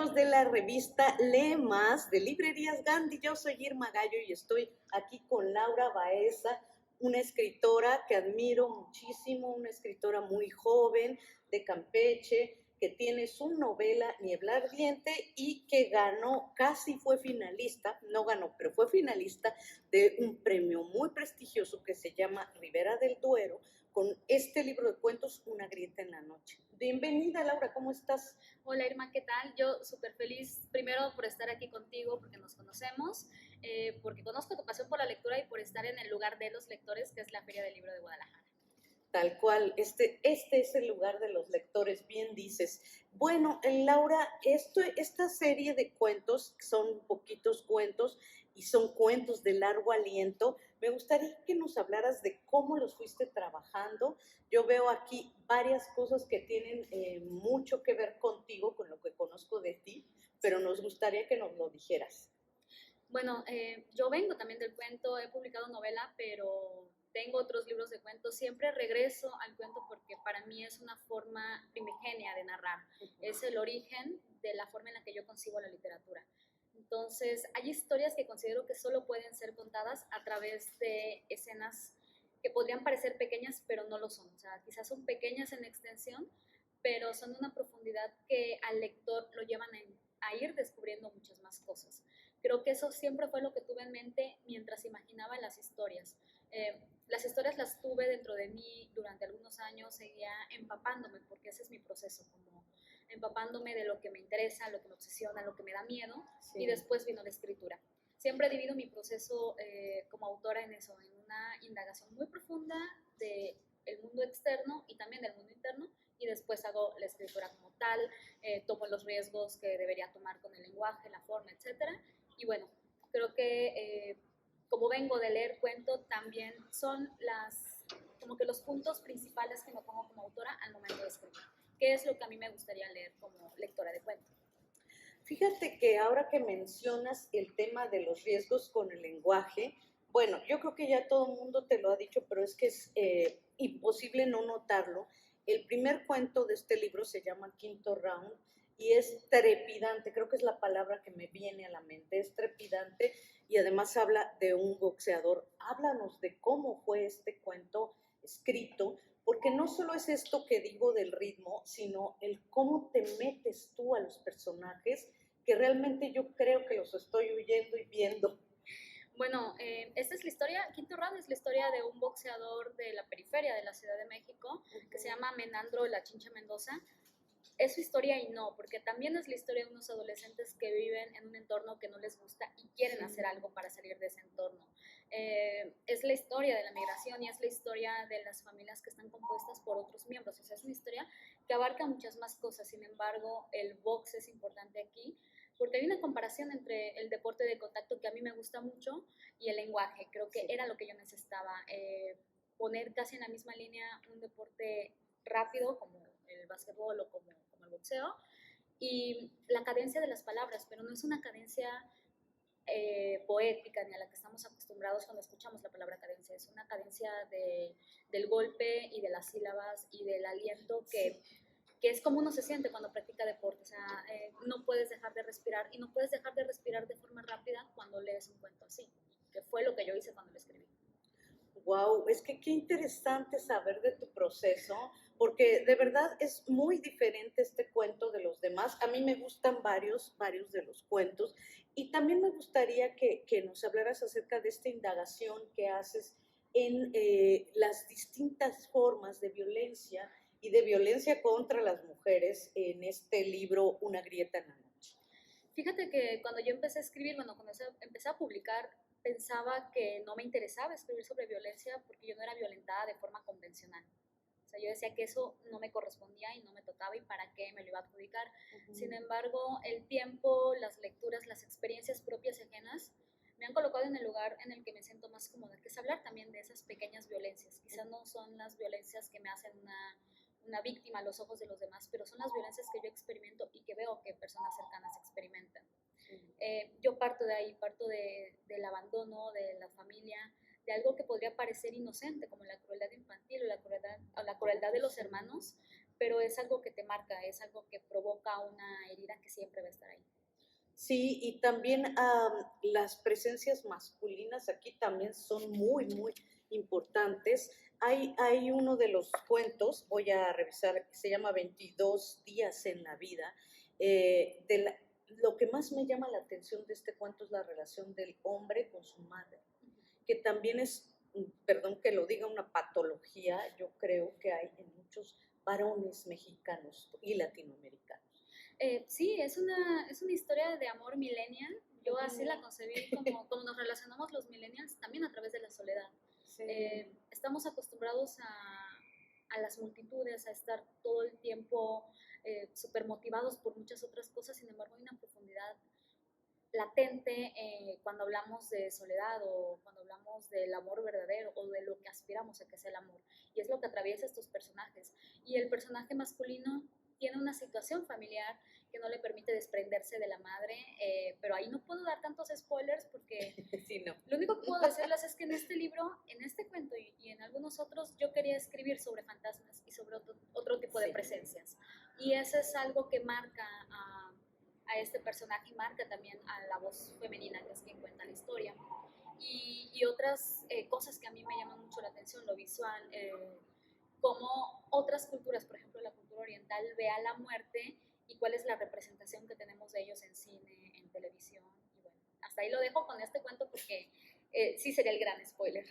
amigos de la revista Lee Más de Librerías Gandhi. Yo soy Irma Gallo y estoy aquí con Laura Baeza, una escritora que admiro muchísimo, una escritora muy joven de Campeche, que tiene su novela Niebla Ardiente y que ganó, casi fue finalista, no ganó, pero fue finalista de un premio muy prestigioso que se llama Ribera del Duero, con este libro de cuentos, Una grieta en la noche. Bienvenida, Laura, ¿cómo estás? Hola Irma, ¿qué tal? Yo súper feliz, primero por estar aquí contigo, porque nos conocemos, porque conozco tu pasión por la lectura y por estar en el lugar de los lectores, que es la Feria del Libro de Guadalajara. Tal cual, este es el lugar de los lectores, bien dices. Bueno, Laura, esta serie de cuentos, son poquitos cuentos y son cuentos de largo aliento, me gustaría que nos hablaras de cómo los fuiste trabajando. Yo veo aquí varias cosas que tienen mucho que ver contigo, con lo que conozco de ti, pero nos gustaría que nos lo dijeras. Bueno, yo vengo también del cuento, he publicado novela, pero tengo otros libros de cuentos. Siempre regreso al cuento porque para mí es una forma primigenia de narrar. Es el origen de la forma en la que yo concibo la literatura. Entonces, hay historias que considero que solo pueden ser contadas a través de escenas que podrían parecer pequeñas, pero no lo son. O sea, quizás son pequeñas en extensión, pero son de una profundidad que al lector lo llevan a ir descubriendo muchas más cosas. Creo que eso siempre fue lo que tuve en mente mientras imaginaba las historias. Las historias las tuve dentro de mí durante algunos años, seguía empapándome, porque ese es mi proceso, como empapándome de lo que me interesa, lo que me obsesiona, lo que me da miedo, sí. Y después vino la escritura. Siempre divido mi proceso como autora en eso, en una indagación muy profunda del mundo externo y también del mundo interno, y después hago la escritura como tal, tomo los riesgos que debería tomar con el lenguaje, la forma, etcétera. Y bueno, creo que como vengo de leer cuento, también son como que los puntos principales que me pongo como autora al momento de escribir. ¿Qué es lo que a mí me gustaría leer como lectora de cuento? Fíjate que ahora que mencionas el tema de los riesgos con el lenguaje, bueno, yo creo que ya todo el mundo te lo ha dicho, pero es que es imposible no notarlo. El primer cuento de este libro se llama Quinto Round y es trepidante, creo que es la palabra que me viene a la mente, es trepidante y además habla de un boxeador. Háblanos de cómo fue este cuento escrito, porque no solo es esto que digo del ritmo, sino el cómo te metes tú a los personajes, que realmente yo creo que los estoy oyendo y viendo. Bueno, esta es la historia, Quinto Round es la historia de un boxeador de la periferia de la Ciudad de México, que se llama Menandro La Chincha Mendoza. Es su historia y no, porque también es la historia de unos adolescentes que viven en un entorno que no les gusta y quieren hacer algo para salir de ese entorno. Es la historia de la migración y es la historia de las familias que están compuestas por otros miembros. O sea, es una historia que abarca muchas más cosas. Sin embargo, el box es importante aquí porque hay una comparación entre el deporte de contacto que a mí me gusta mucho y el lenguaje. Creo que era lo que yo necesitaba, poner casi en la misma línea un deporte rápido como el básquetbol o como el boxeo, y la cadencia de las palabras, pero no es una cadencia poética ni a la que estamos acostumbrados cuando escuchamos la palabra cadencia, es una cadencia del golpe y de las sílabas y del aliento que es como uno se siente cuando practica deporte. O sea, no puedes dejar de respirar y no puedes dejar de respirar de forma rápida cuando lees un cuento así, que fue lo que yo hice cuando lo escribí. Wow, es que qué interesante saber de tu proceso, porque de verdad es muy diferente este cuento de los demás. A mí me gustan varios de los cuentos y también me gustaría que nos hablaras acerca de esta indagación que haces en las distintas formas de violencia y de violencia contra las mujeres en este libro Una grieta en la noche. Fíjate que cuando yo empecé a escribir, bueno, cuando empecé a publicar, pensaba que no me interesaba escribir sobre violencia porque yo no era violentada de forma convencional. O sea, yo decía que eso no me correspondía y no me tocaba y para qué me lo iba a adjudicar. Sin embargo, el tiempo, las lecturas, las experiencias propias y ajenas me han colocado en el lugar en el que me siento más cómoda, que es hablar también de esas pequeñas violencias. Quizás no son las violencias que me hacen una víctima a los ojos de los demás, pero son las violencias que yo experimento y que veo que personas cercanas experimentan. Yo parto de ahí, parto del abandono, de la familia, de algo que podría parecer inocente, como la crueldad infantil o la crueldad de los hermanos, pero es algo que te marca, es algo que provoca una herida que siempre va a estar ahí. Sí, y también las presencias masculinas aquí también son muy, muy importantes. Hay uno de los cuentos, voy a revisar, que se llama 22 días en la vida. Lo que más me llama la atención de este cuento es la relación del hombre con su madre, que también es, perdón que lo diga, una patología, yo creo que hay en muchos varones mexicanos y latinoamericanos. Sí, es una historia de amor millennial. Yo así la Ujú. concebí como nos relacionamos los millennials, también a través de la soledad. Sí. Estamos acostumbrados a las multitudes, a estar todo el tiempo súper motivados por muchas otras cosas, sin embargo hay una profundidad latente cuando hablamos de soledad o cuando hablamos del amor verdadero o de lo que aspiramos a que sea el amor. Y es lo que atraviesa estos personajes. Y el personaje masculino tiene una situación familiar que no le permite desprenderse de la madre, pero ahí no puedo dar tantos spoilers porque Sí, no. lo único que puedo decirles es que en este libro, en este cuento y en algunos otros, yo quería escribir sobre fantasmas y sobre otro tipo de Sí. presencias. Y eso es algo que marca a este personaje y marca también a la voz femenina, que es quien cuenta la historia. Y otras cosas que a mí me llaman mucho la atención, lo visual, cómo otras culturas, por ejemplo la cultura oriental, ve a la muerte y cuál es la representación que tenemos de ellos en cine, en televisión. Y bueno, hasta ahí lo dejo con este cuento porque sí sería el gran spoiler.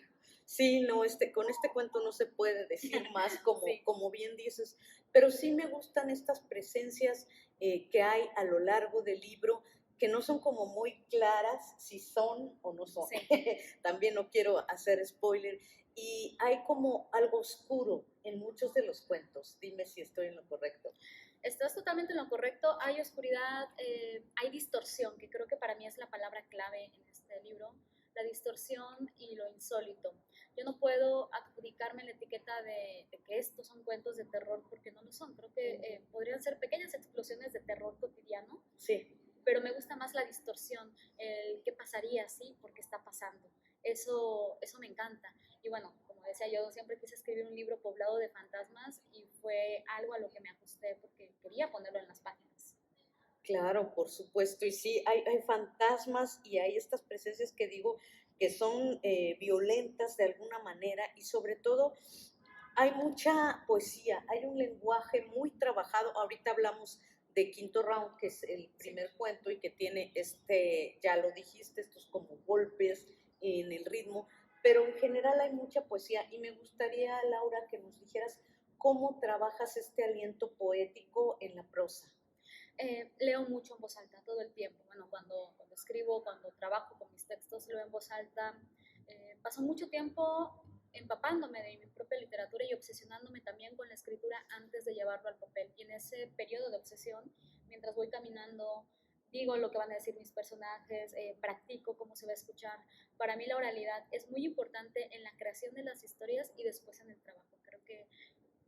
Sí, no, con este cuento no se puede decir más, como, Sí. como bien dices, pero sí me gustan estas presencias que hay a lo largo del libro, que no son como muy claras si son o no son. Sí. También no quiero hacer spoiler. Y hay como algo oscuro en muchos de los cuentos. Dime si estoy en lo correcto. Estás totalmente en lo correcto. Hay oscuridad, hay distorsión, que creo que para mí es la palabra clave en este libro. La distorsión y lo insólito. Yo no puedo adjudicarme la etiqueta de que estos son cuentos de terror porque no lo son. Creo que podrían ser pequeñas explosiones de terror cotidiano, Sí. pero me gusta más la distorsión, el qué pasaría si, por qué está pasando. Eso me encanta. Y bueno, como decía, yo siempre quise escribir un libro poblado de fantasmas y fue algo a lo que me ajusté porque quería ponerlo en las páginas. Claro, por supuesto. Y sí, hay fantasmas y hay estas presencias que digo que son violentas de alguna manera y sobre todo hay mucha poesía, hay un lenguaje muy trabajado. Ahorita hablamos de Quinto Round, que es el Sí. primer cuento y que tiene ya lo dijiste, estos como golpes en el ritmo, pero en general hay mucha poesía y me gustaría, Laura, que nos dijeras cómo trabajas este aliento poético en la prosa. Leo mucho en voz alta todo el tiempo. Bueno, cuando escribo, cuando trabajo con mis textos, leo en voz alta. Paso mucho tiempo empapándome de mi propia literatura y obsesionándome también con la escritura antes de llevarlo al papel. Y en ese periodo de obsesión, mientras voy caminando, digo lo que van a decir mis personajes, practico cómo se va a escuchar. Para mí la oralidad es muy importante en la creación de las historias y después en el trabajo. Creo que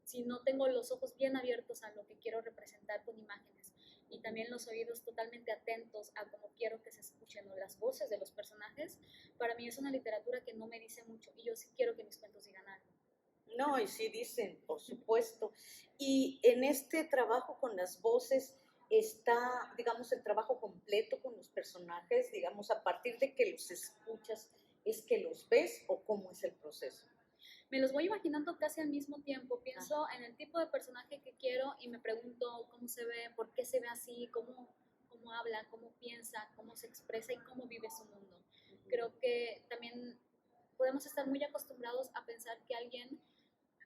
si no tengo los ojos bien abiertos a lo que quiero representar con imágenes y también los oídos totalmente atentos a cómo quiero que se escuchen o las voces de los personajes, para mí es una literatura que no me dice mucho y yo sí quiero que mis cuentos digan algo. No, y sí dicen, por supuesto. Y en este trabajo con las voces está, digamos, el trabajo completo con los personajes, digamos, a partir de que los escuchas, ¿es que los ves o cómo es el proceso? Me los voy imaginando casi al mismo tiempo, pienso Ajá. en el tipo de personaje que quiero y me pregunto cómo se ve, por qué se ve así, cómo habla, cómo piensa, cómo se expresa y cómo vive su mundo. Creo que también podemos estar muy acostumbrados a pensar que alguien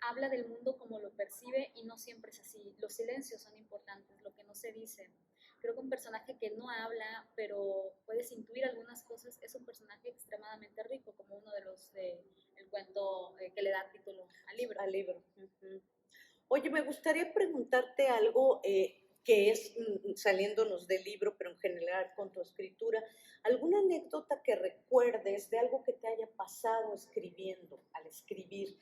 habla del mundo como lo percibe y no siempre es así. Los silencios son importantes, lo que no se dice. Creo que un personaje que no habla, pero puedes intuir algunas cosas, es un personaje extremadamente rico, como uno de los del cuento que le da título al libro. Al libro. Ujú. Oye, me gustaría preguntarte algo que es saliéndonos del libro, pero en general con tu escritura. ¿Alguna anécdota que recuerdes de algo que te haya pasado escribiendo, al escribir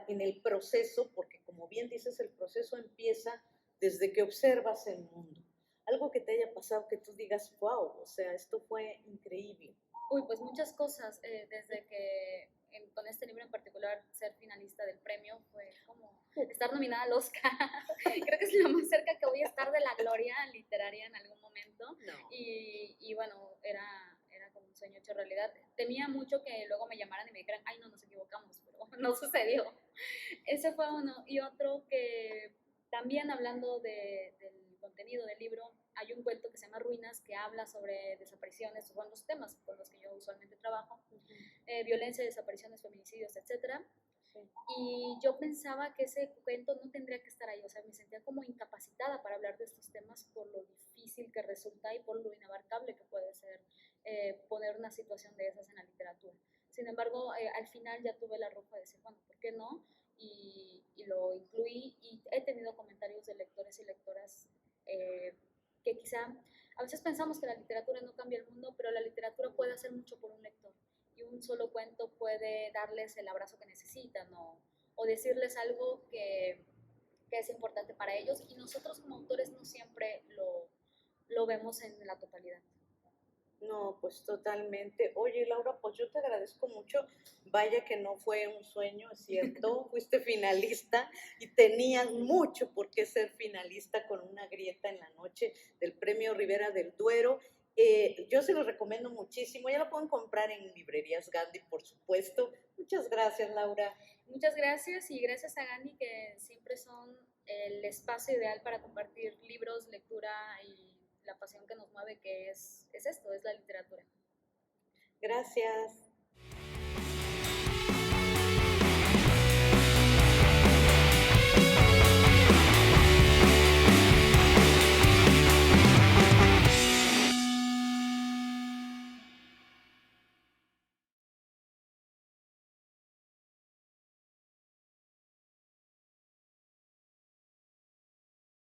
en el proceso? Porque como bien dices, el proceso empieza desde que observas el mundo. Algo que te haya pasado que tú digas, wow, o sea, esto fue increíble. Uy, pues muchas cosas, desde que con este libro en particular, ser finalista del premio fue como estar nominada al Oscar. Creo que es lo más cerca que voy a estar de la gloria literaria en algún momento. No. Y bueno, era como un sueño hecho realidad. Temía mucho que luego me llamaran y me dijeran, ay, no, nos equivocamos, pero no sucedió. Ese fue uno. Y otro que también hablando del contenido del libro, hay un cuento que se llama Ruinas, que habla sobre desapariciones, son los temas con los que yo usualmente trabajo, violencia, desapariciones, feminicidios, etcétera. Sí. Y yo pensaba que ese cuento no tendría que estar ahí, o sea, me sentía como incapacitada para hablar de estos temas por lo difícil que resulta y por lo inabarcable que puede ser poner una situación de esas en la literatura. Sin embargo, al final ya tuve la arrojo de decir, bueno, ¿por qué no? Y lo incluí y he tenido comentarios de lectores y lectoras que quizá a veces pensamos que la literatura no cambia el mundo, pero la literatura puede hacer mucho por un lector y un solo cuento puede darles el abrazo que necesitan o decirles algo que es importante para ellos y nosotros como autores no siempre lo vemos en la totalidad. No, pues totalmente. Oye, Laura, pues yo te agradezco mucho. Vaya que no fue un sueño, es cierto. Fuiste finalista y tenías mucho por qué ser finalista con Una grieta en la noche del Premio Rivera del Duero. Yo se los recomiendo muchísimo. Ya lo pueden comprar en librerías Gandhi, por supuesto. Muchas gracias, Laura. Muchas gracias y gracias a Gandhi que siempre son el espacio ideal para compartir libros, lectura y la pasión que nos mueve, que es esto, es la literatura. Gracias.